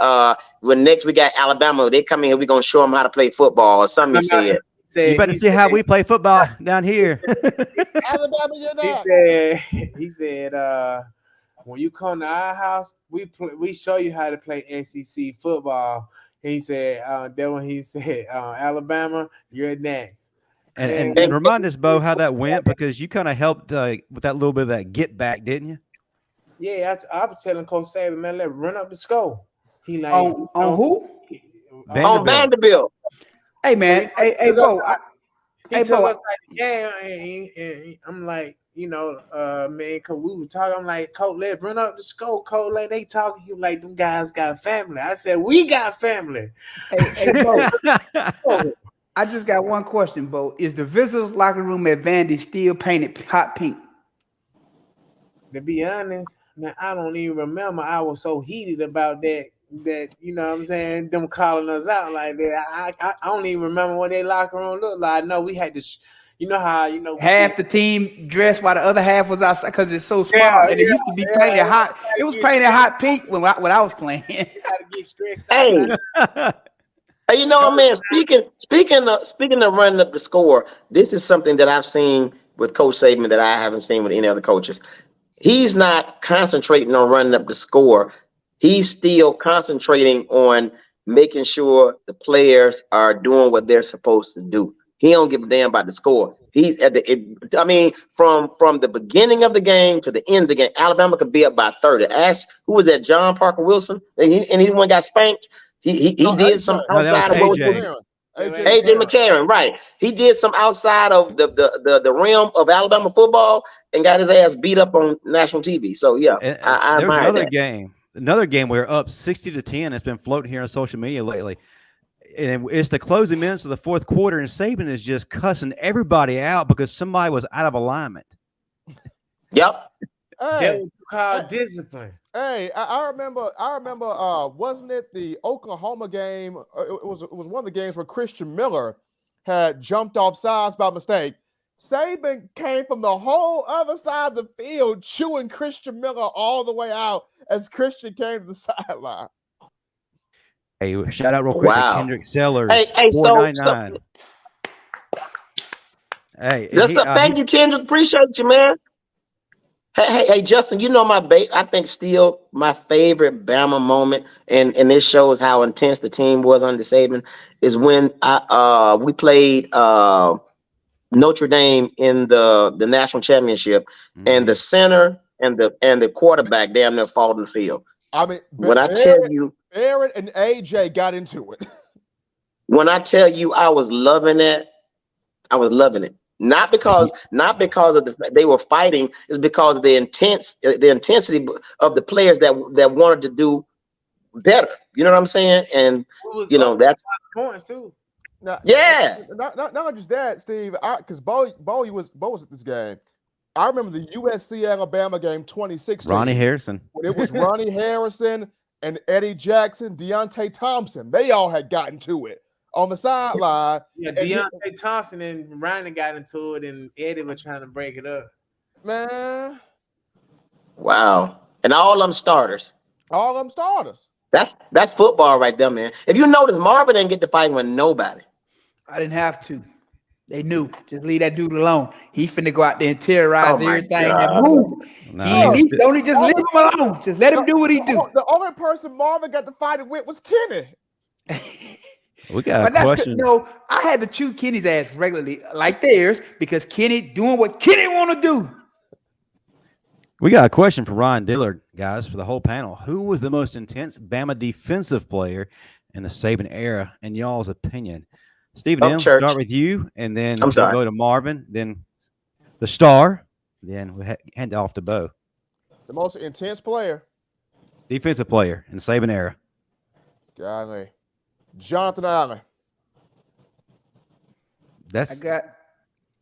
when next we got Alabama, they come in here, we're gonna show them how to play football or something. He said. You better see how we play football down here. Alabama, you're not. He said, when you come to our house, we show you how to play SEC football. He said, then when he said, Alabama, you're next. And remind us, Bo, how that went, because you kind of helped with that little bit of that get back, didn't you? Yeah, I was telling Coach Saban, man, let's run up the score. He like on who? On Vanderbilt. Hey man, hey Bo. He told us like, yeah, and I'm like, man, cause we were talking. I'm like, Coach, let's run up the score. Coach, like they talking, you like them guys got family. I said, we got family. Hey Bo. I just got one question, Bo. Is the visitors locker room at Vandy still painted hot pink? To be honest, man, I don't even remember. I was so heated about that you know what I'm saying, them calling us out like that. I don't even remember what their locker room looked like. I know we had to, half the team dressed while the other half was outside because it's so small, and it used to be painted hot. It was painted hot pink when I was playing. Hey, man. Speaking of running up the score, this is something that I've seen with Coach Saban that I haven't seen with any other coaches. He's not concentrating on running up the score. He's still concentrating on making sure the players are doing what they're supposed to do. He don't give a damn about the score. He's at from the beginning of the game to the end of the game, Alabama could be up by 30. Ask who was that? John Parker Wilson, and he one got spanked. He did some outside of what was AJ McCarron, right? He did some outside of the realm of Alabama football and got his ass beat up on national TV. So yeah, I there was admire another game where up 60-10. It's been floating here on social media lately. And it's the closing minutes of the fourth quarter, and Saban is just cussing everybody out because somebody was out of alignment. Yep. Hey, discipline. Hey, I remember. Wasn't it the Oklahoma game? It was one of the games where Christian Miller had jumped off sides by mistake. Saban came from the whole other side of the field, chewing Christian Miller all the way out as Christian came to the sideline. Hey, shout out real quick to Kendrick Sellers. Hey, $4.99. Hey, thank you, Kendrick. Appreciate you, man. Hey, Justin. You know I think still my favorite Bama moment, and this shows how intense the team was under Saban, is when we played Notre Dame in the national championship, and the center and the quarterback damn near fall in the field. I mean, when I tell you, Barrett and AJ got into it. When I tell you, I was loving it. I was loving it. Not because of they were fighting. It's because of the intensity of the players that wanted to do better. You know what I'm saying? And that's points too. Now, yeah. Not just that, Steve. Because Bo was at this game. I remember the USC Alabama game 2016. Ronnie Harrison. When it was Ronnie Harrison and Eddie Jackson, Deontay Thompson. They all had gotten to it on the sideline. Yeah, Deontay Thompson and Ronnie got into it, and Eddie was trying to break it up. Man. Wow. And all them starters. All them starters. That's football right there, man. If you notice, Marvin didn't get to fight with nobody. I didn't have to. They knew. Just leave that dude alone. He finna go out there and terrorize everything and move. Don't just leave him alone. Just let him do what he do. The only person Marvin got to fight it with was Kenny. We got a question. I had to chew Kenny's ass regularly like theirs because Kenny doing what Kenny want to do. We got a question for Ryan Dillard, guys, for the whole panel. Who was the most intense Bama defensive player in the Saban era, in y'all's opinion? Stephen M., start with you, and then we'll go to Marvin, then the star, then we'll hand it off to Bo. The most intense player. Defensive player in the Saban era. Golly. Jonathan Allen.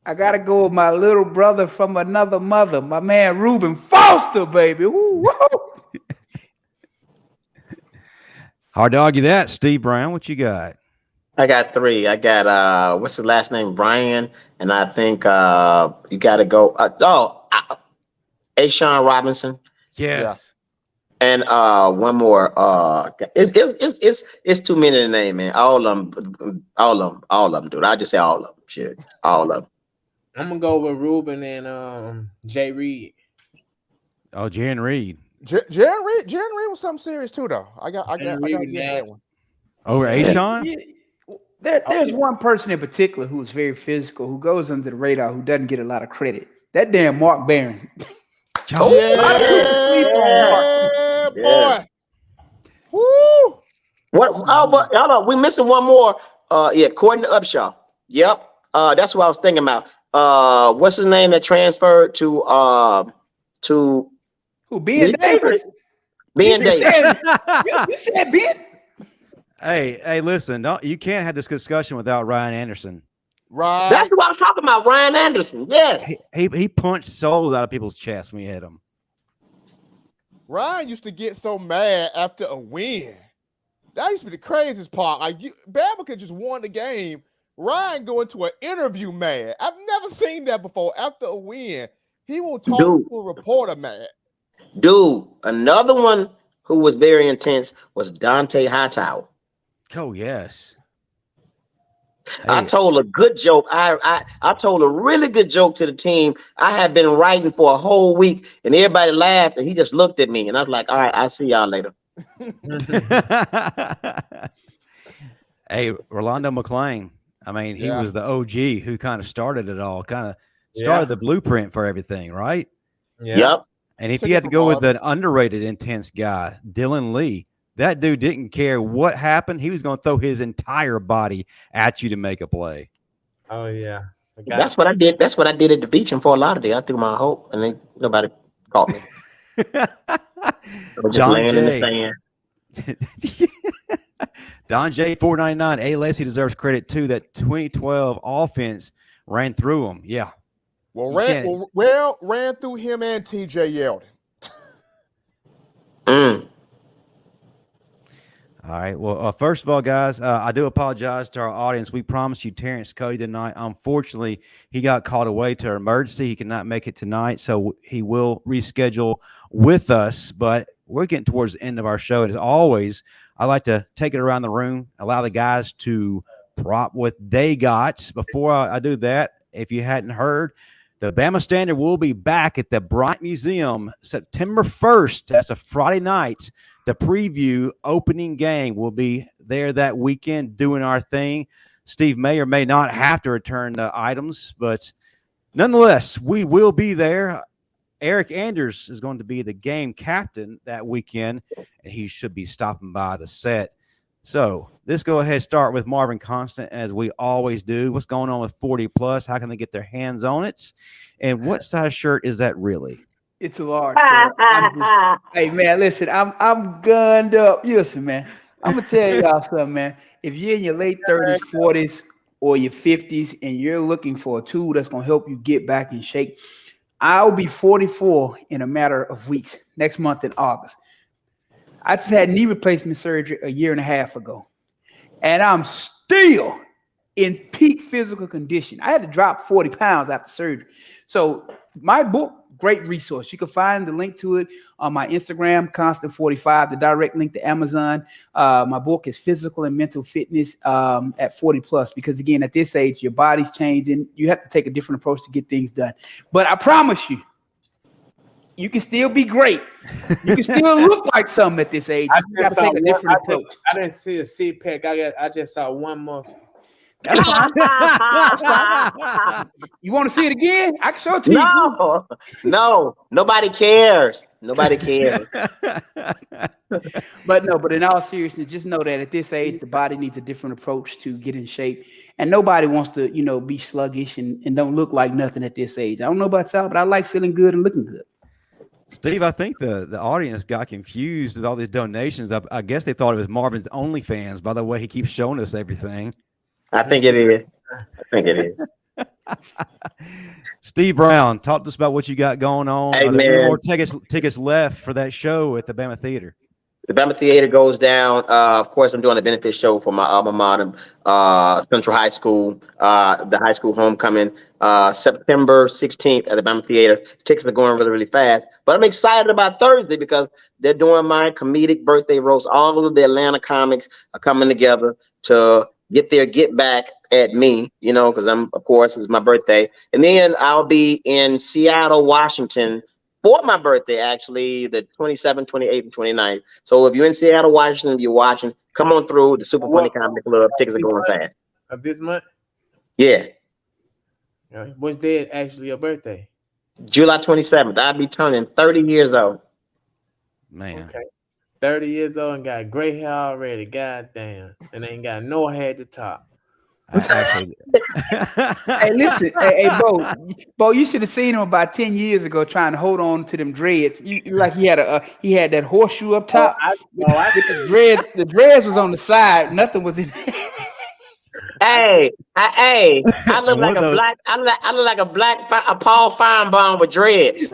I gotta go with my little brother from another mother, my man Reuben Foster, baby. Woo. Hard to argue that. Steve Brown, what you got? I got three. I got what's the last name? Brian, and I think you got to go. Ashawn Robinson. Yes. Yeah. And one more. It's too many to name, man. All of them, dude. I just say all of them. Shit, all of them. I'm gonna go with Ruben and Jay Reed. Oh, Jaron Reed. Jaron Reed was something serious too, though. I got that one. Over Ashawn? There's one person in particular who's very physical, who goes under the radar, who doesn't get a lot of credit. That damn Mark Barron. Boy. Woo! What? Oh, but hold on, we're missing one more. Courtney Upshaw. Yep. That's what I was thinking about. What's his name that transferred to who? Ben Davis. Ben Davis. You said Ben. Hey, listen, you can't have this discussion without Ryan Anderson. Right. That's what I was talking about, Ryan Anderson. Yes. He punched souls out of people's chests when he hit them. Ryan used to get so mad after a win. That used to be the craziest part. Like, Bama could just won the game. Ryan go into an interview mad. I've never seen that before. After a win, he will talk to a reporter mad. Dude, another one who was very intense was Dante Hightower. Oh, yes. Hey. I told a good joke. I told a really good joke to the team. I had been writing for a whole week, and everybody laughed, and he just looked at me, and I was like, all right, I'll see y'all later. Hey, Rolando McClain. I mean, he Yeah. was the OG who kind of started it all, kind of started the blueprint for everything, right? Yeah. Yep. And if Took you it had to from go with Marvin. an underrated, intense guy, Dylan Lee, that dude didn't care what happened. He was going to throw his entire body at you to make a play. Oh yeah. That's what I did. That's what I did at the beach in Fort Lauderdale. I threw my hope, and then nobody caught me. I was just Don laying in the J. sand. Don J. 499. A. Lacy deserves credit too. That 2012 offense ran through him. Yeah. Well, You can't- ran through him and TJ Yeldon. Mm. All right. Well, first of all, guys, I do apologize to our audience. We promised you Terrence Cody tonight. Unfortunately, he got called away to emergency. He cannot make it tonight, so he will reschedule with us. But we're getting towards the end of our show. And as always, I like to take it around the room, allow the guys to prop what they got. Before I do that, if you hadn't heard, the Bama Standard will be back at the Bryant Museum September 1st. That's a Friday night. To preview opening game. We'll be there that weekend doing our thing. Steve may or may not have to return the items, but nonetheless, we will be there. Eric Anders is going to be the game captain that weekend, and he should be stopping by the set. So let's go ahead and start with Marvin Constant, as we always do. What's going on with 40 plus? How can they get their hands on it? And what size shirt is that really? It's a large. Hey man, listen, I'm gunned up. Listen, man, I'm gonna tell y'all something, man. If you're in your late 30s, 40s, or your 50s, and you're looking for a tool that's gonna help you get back in shape, I'll be 44 in a matter of weeks. Next month in August. I just had knee replacement surgery a year and a half ago, and I'm still in peak physical condition. I had to drop 40 pounds after surgery. So my book, great resource. You can find the link to it on my Instagram, Constant45, the direct link to Amazon. My book is Physical and Mental Fitness at 40 plus, because again, at this age, your body's changing. You have to take a different approach to get things done. But I promise you, you can still be great. You can still look like something at this age. You got to take a different approach. I didn't see a six-pack. I just saw one muscle. That's fine. That's fine. You want to see it again? I can show it to you. No, nobody cares. Nobody cares. But in all seriousness, just know that at this age, the body needs a different approach to get in shape. And nobody wants to, be sluggish and don't look like nothing at this age. I don't know about y'all, but I like feeling good and looking good. Steve, I think the audience got confused with all these donations. I guess they thought it was Marvin's OnlyFans by the way he keeps showing us everything. I think it is. Steve Brown, talk to us about what you got going on. Hey, Are there any man. more tickets left for that show at the Bama Theater? The Bama Theater goes down. Of course, I'm doing a benefit show for my alma mater, Central High School, the high school homecoming, September 16th at the Bama Theater. Tickets are going really, really fast. But I'm excited about Thursday because they're doing my comedic birthday roast. All of the Atlanta comics are coming together to get their get back at me, because of course, it's my birthday. And then I'll be in Seattle, Washington for my birthday, actually, the 27th, 28th, and 29th. So if you're in Seattle, Washington, you're watching, come on through the Super Funny Comedy Club. Tickets are going fast. Of this month? Yeah. Which day is actually your birthday? July 27th. I'll be turning 30 years old. Man. Okay. 30 years old and got gray hair already. God damn. And ain't got no hair at the top. Actually, Hey, listen, hey, Bo, you should have seen him about 10 years ago trying to hold on to them dreads. Like he had that horseshoe up top. The dreads was on the side. Nothing was in. I look like a black. I look like a Paul Finebaum with dreads.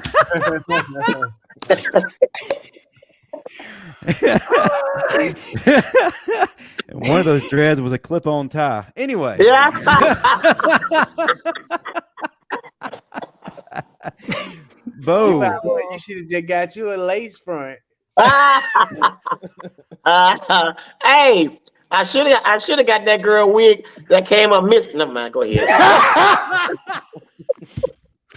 One of those dreads was a clip-on tie. Anyway. Yeah. Bo. You should have just got you a lace front. Hey, I should have got that girl wig that came up missing. Never mind. Go ahead.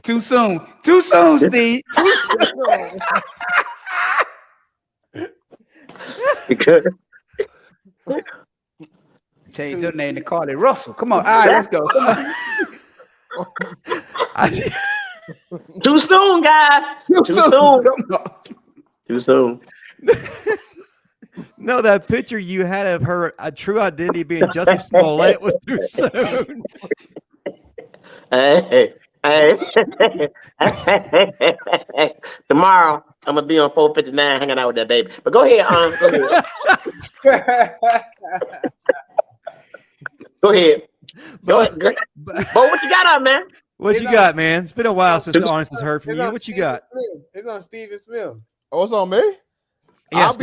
Too soon, Steve. Too soon. Change your name to Carly Russell. Come on. All right, let's go. Come on. Too soon, guys. Too soon. Come on. Too soon. No, that picture you had of her true identity being Jussie Smollett was too soon. Hey. Tomorrow I'm gonna be on 459 hanging out with that baby. But go ahead, Go ahead. Go ahead. Bo, what you got on, man? What you got, man? It's been a while since the Honest has heard from you. What you got? It's on Steven Smith. Oh, it's on me? Yeah,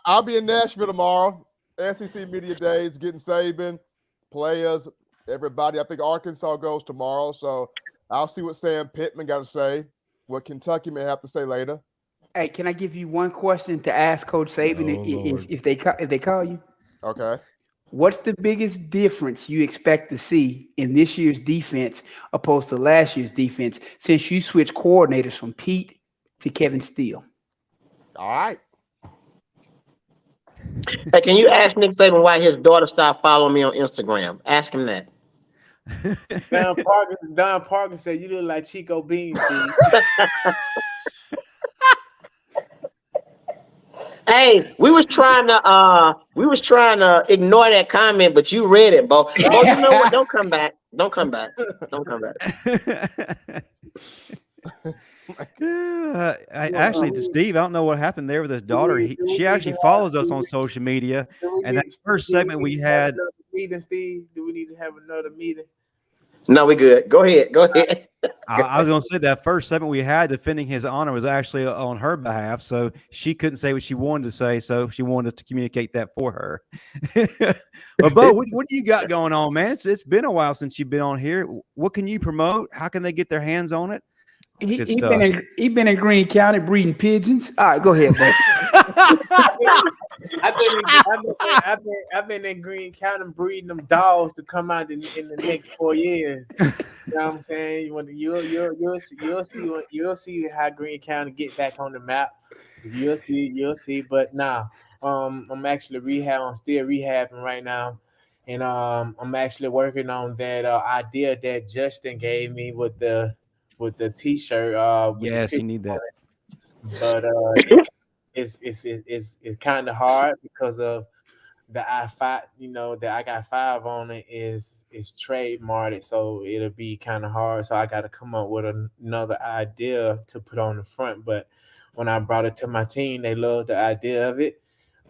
I'll be in Nashville tomorrow. SEC Media Days, getting Saban, players, everybody. I think Arkansas goes tomorrow, so I'll see what Sam Pittman got to say, what Kentucky may have to say later. Hey, can I give you one question to ask Coach Saban if they call you? Okay. What's the biggest difference you expect to see in this year's defense opposed to last year's defense since you switched coordinators from Pete to Kevin Steele? All right. Hey, can you ask Nick Saban why his daughter stopped following me on Instagram? Ask him that. Don Parker said you look like Chico Beans. Hey, we was trying to ignore that comment, but you read it, Bo. Bo, you know what? Don't come back. Don't come back. Actually, to Steve, I don't know what happened there with his daughter. She actually follows us on social media, and that first segment we had. Meeting, Steve? Do we need to have another meeting? No, we good. Go ahead. I was going to say that first segment we had defending his honor was actually on her behalf, so she couldn't say what she wanted to say, so she wanted to communicate that for her. But Bo, what do you got going on, man? It's been a while since you've been on here. What can you promote? How can they get their hands on it? He been in Greene County breeding pigeons. All right, go ahead, Bo. I've been in Greene County breeding them dogs to come out in the next 4 years. You know what I'm saying? You'll see how Greene County get back on the map. You'll see. But I'm actually I'm still rehabbing right now, and I'm actually working on that idea that Justin gave me with the T-shirt. Yes, you need that. But it's kind of hard because of the I5. You know, that I got 5 on it is trademarked, so it'll be kind of hard. So I got to come up with another idea to put on the front. But when I brought it to my team, they loved the idea of it.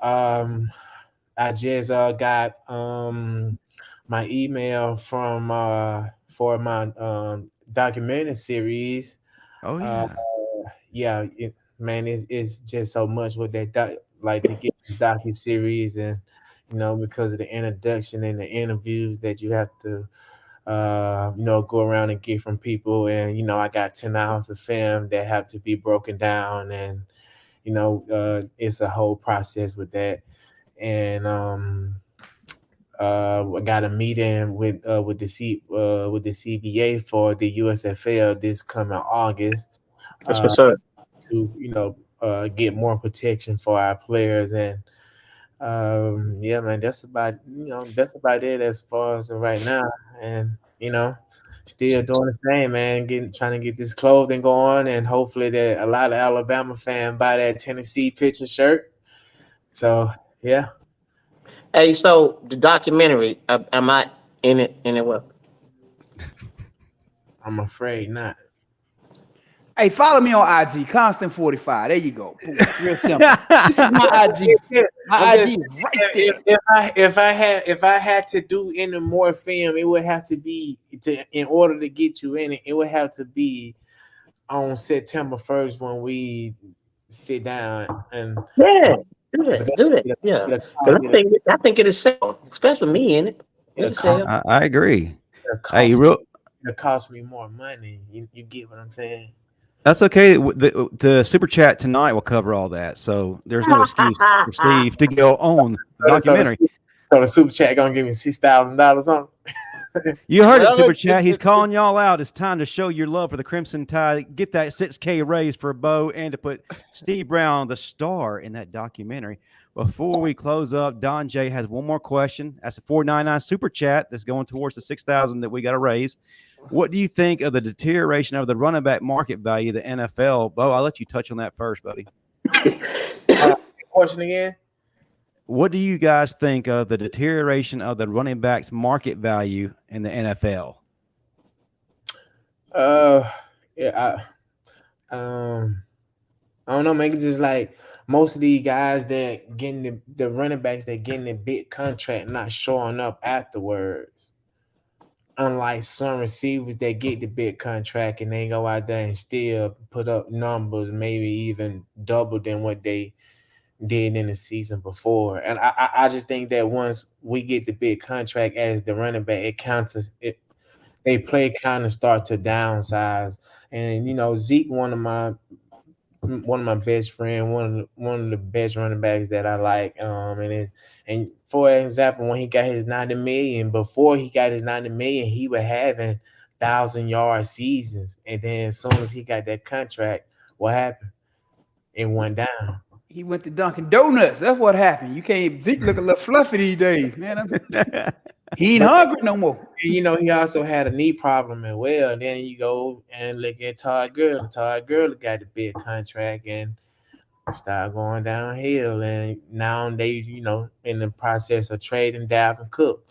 I just got my email from for my documentary series. Oh yeah. It's just so much with that like to get the docu-series, and because of the introduction and the interviews that you have to go around and get from people, and I got 10 hours of film that have to be broken down, and it's a whole process with that. And I got a meeting with the CBA for the USFL this coming August. That's what's up. To get more protection for our players, and man, that's about it as far as right now. And still doing the same, man, trying to get this clothing going, and hopefully that a lot of Alabama fans buy that Tennessee picture shirt. So yeah. Hey, so the documentary, am I in it? What? I'm afraid not. Hey, follow me on IG, Constant45. There you go. Boom. Real simple. This is my IG. My IG is right there. If I had to do any more film, it would have to be in order to get you in it. It would have to be on September 1st when we sit down and do that. Yeah, because I think it is sell, especially me in it. I agree. It cost me more money. You get what I'm saying? That's okay. The super chat tonight will cover all that, so there's no excuse for Steve to go on the documentary. So the super chat gonna give me $6,000 on. You heard it, Well, Super it's- Chat. He's it's- calling y'all out. It's time to show your love for the Crimson Tide. Get that 6K raise for Bo and to put Steve Brown, the star, in that documentary. Before we close up, Don J has one more question. That's a $4.99 Super Chat that's going towards the $6,000 that we got to raise. What do you think of the deterioration of the running back market value of the NFL? Bo, I'll let you touch on that first, buddy. Question again? What do you guys think of the deterioration of the running backs market value in the NFL? Yeah, I don't know, man. It's just like most of these guys that getting the running backs that getting the big contract not showing up afterwards. Unlike some receivers that get the big contract and they go out there and still put up numbers, maybe even double than what they did in the season before. And I just think that once we get the big contract as the running back, it counts as it. They play kind of start to downsize. And Zeke, one of my best friend, one of the best running backs that I like. And for example, when he got his 90 million, before he got his 90 million, he was having 1,000-yard seasons. And then as soon as he got that contract, what happened? It went down. He went to Dunkin' Donuts. That's what happened. You can't Zeke look a little fluffy these days, man. He ain't hungry no more. And, he also had a knee problem as well. And then you go and look at Todd Gurley. Todd Gurley got the big contract and started going downhill. And now they, in the process of trading Dalvin Cook.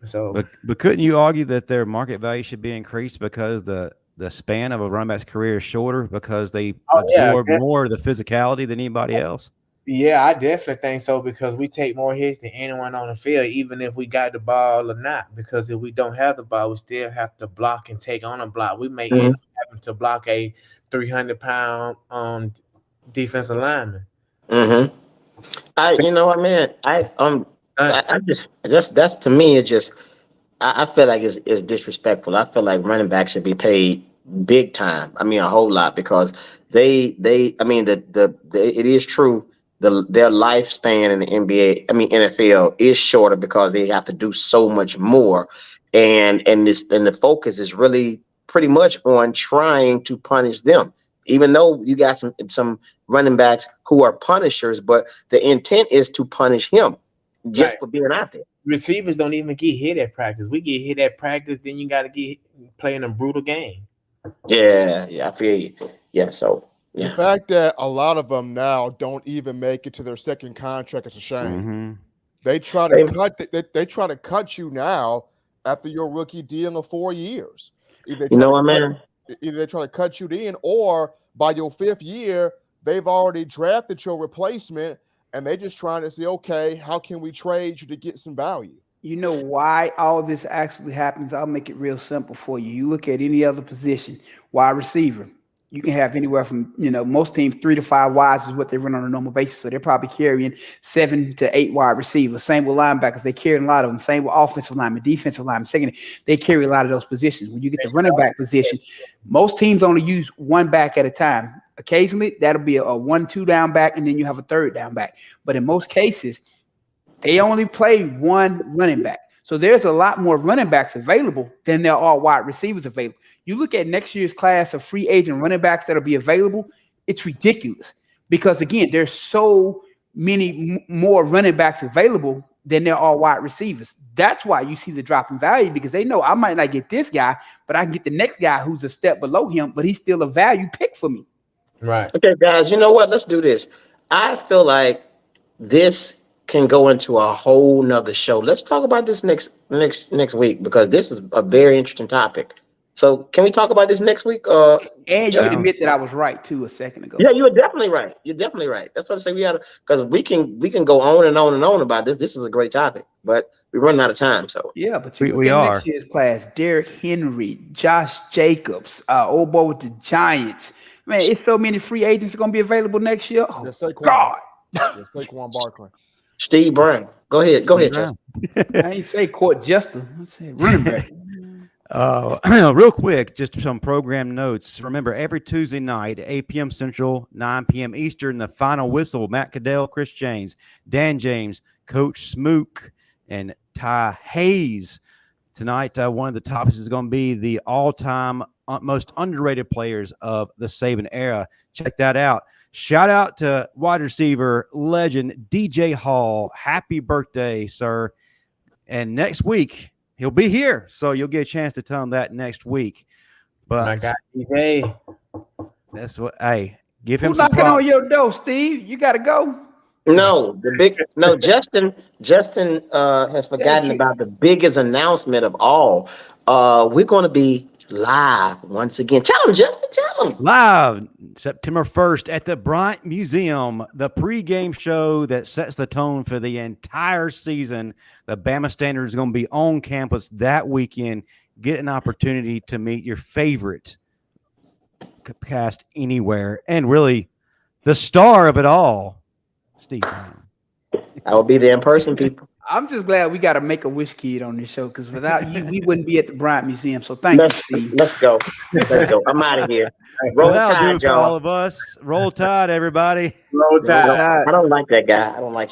So, but couldn't you argue that their market value should be increased because the span of a running back's career is shorter because they absorb more of the physicality than anybody else? Yeah, I definitely think so because we take more hits than anyone on the field, even if we got the ball or not. Because if we don't have the ball, we still have to block and take on a block. We may end up having to block a 300-pound defensive lineman. You know what, man? I just that's to me. It just I feel like it's disrespectful. I feel like running backs should be paid big time. I mean, a whole lot because they I mean it is true. Their lifespan in the NFL is shorter because they have to do so much more, and the focus is really pretty much on trying to punish them. Even though you got some running backs who are punishers, but the intent is to punish him just for being out there. Receivers don't even get hit at practice. We get hit at practice, then you got to get playing a brutal game. Yeah, I feel you. Yeah, so. Yeah. The fact that a lot of them now don't even make it to their second contract is a shame. They try to cut you now after your rookie deal of 4 years. Either they try to cut you in, or by your 5th year, they've already drafted your replacement, and they just trying to say, okay, how can we trade you to get some value? You know why all this actually happens? I'll make it real simple for you. You look at any other position, wide receiver. You can have anywhere from, most teams 3 to 5 wides is what they run on a normal basis. So they're probably carrying 7 to 8 wide receivers. Same with linebackers. They carry a lot of them. Same with offensive linemen, defensive linemen. Second, they carry a lot of those positions. When you get the running back position, most teams only use one back at a time. Occasionally, that'll be a 1-2 down back, and then you have a third down back. But in most cases, they only play one running back. So there's a lot more running backs available than there are wide receivers available. You look at next year's class of free agent running backs that'll be available, it's ridiculous. Because, again, there's so many more running backs available than there are wide receivers. That's why you see the drop in value, because they know I might not get this guy, but I can get the next guy who's a step below him, but he's still a value pick for me. Right. Okay, guys, you know what? Let's do this. I feel like this can go into a whole nother show. Let's talk about this next week, because this is a very interesting topic. So can we talk about this next week? And you admit that I was right too a second ago. Yeah, you were definitely right. You're definitely right. That's what I'm saying. We gotta, because we can go on and on and on about this. This is a great topic, but we're running out of time. So yeah, but we are. Next year's class: Derrick Henry, Josh Jacobs, old boy with the Giants. Man, it's so many free agents going to be available next year. Oh, God. Saquon Barkley. Steve Brown. Go ahead, Justin. I ain't say Court Jester. I said running back. Real quick, just some program notes. Remember, every Tuesday night, 8 p.m. Central, 9 p.m. Eastern, the final whistle. Matt Caddell, Chris James, Dan James, Coach Smook, and Ty Hayes. Tonight, one of the topics is going to be the all-time most underrated players of the Saban era. Check that out. Shout out to wide receiver legend DJ Hall. Happy birthday, sir. And next week, he'll be here, so you'll get a chance to tell him that next week. But My God, DJ. That's what. Hey, give him Who's some knocking props. on your door, Steve? You got to go. No, Justin has forgotten about the biggest announcement of all. We're going to be live once again. Tell him, Justin, tell him. Live September 1st at the Bryant Museum, the pregame show that sets the tone for the entire season. The Bama Standard is going to be on campus that weekend. Get an opportunity to meet your favorite cast anywhere, and really the star of it all, Steve Brown. I will be there in person, people. I'm just glad we got a Make-A-Wish kid on this show, because without you, we wouldn't be at the Bryant Museum. So thank you, Steve. Let's go. Let's go. I'm out of here. Roll That'll do Tide, it for all y'all. of us. Roll Tide, everybody. Roll Tide. I don't like that guy. I don't like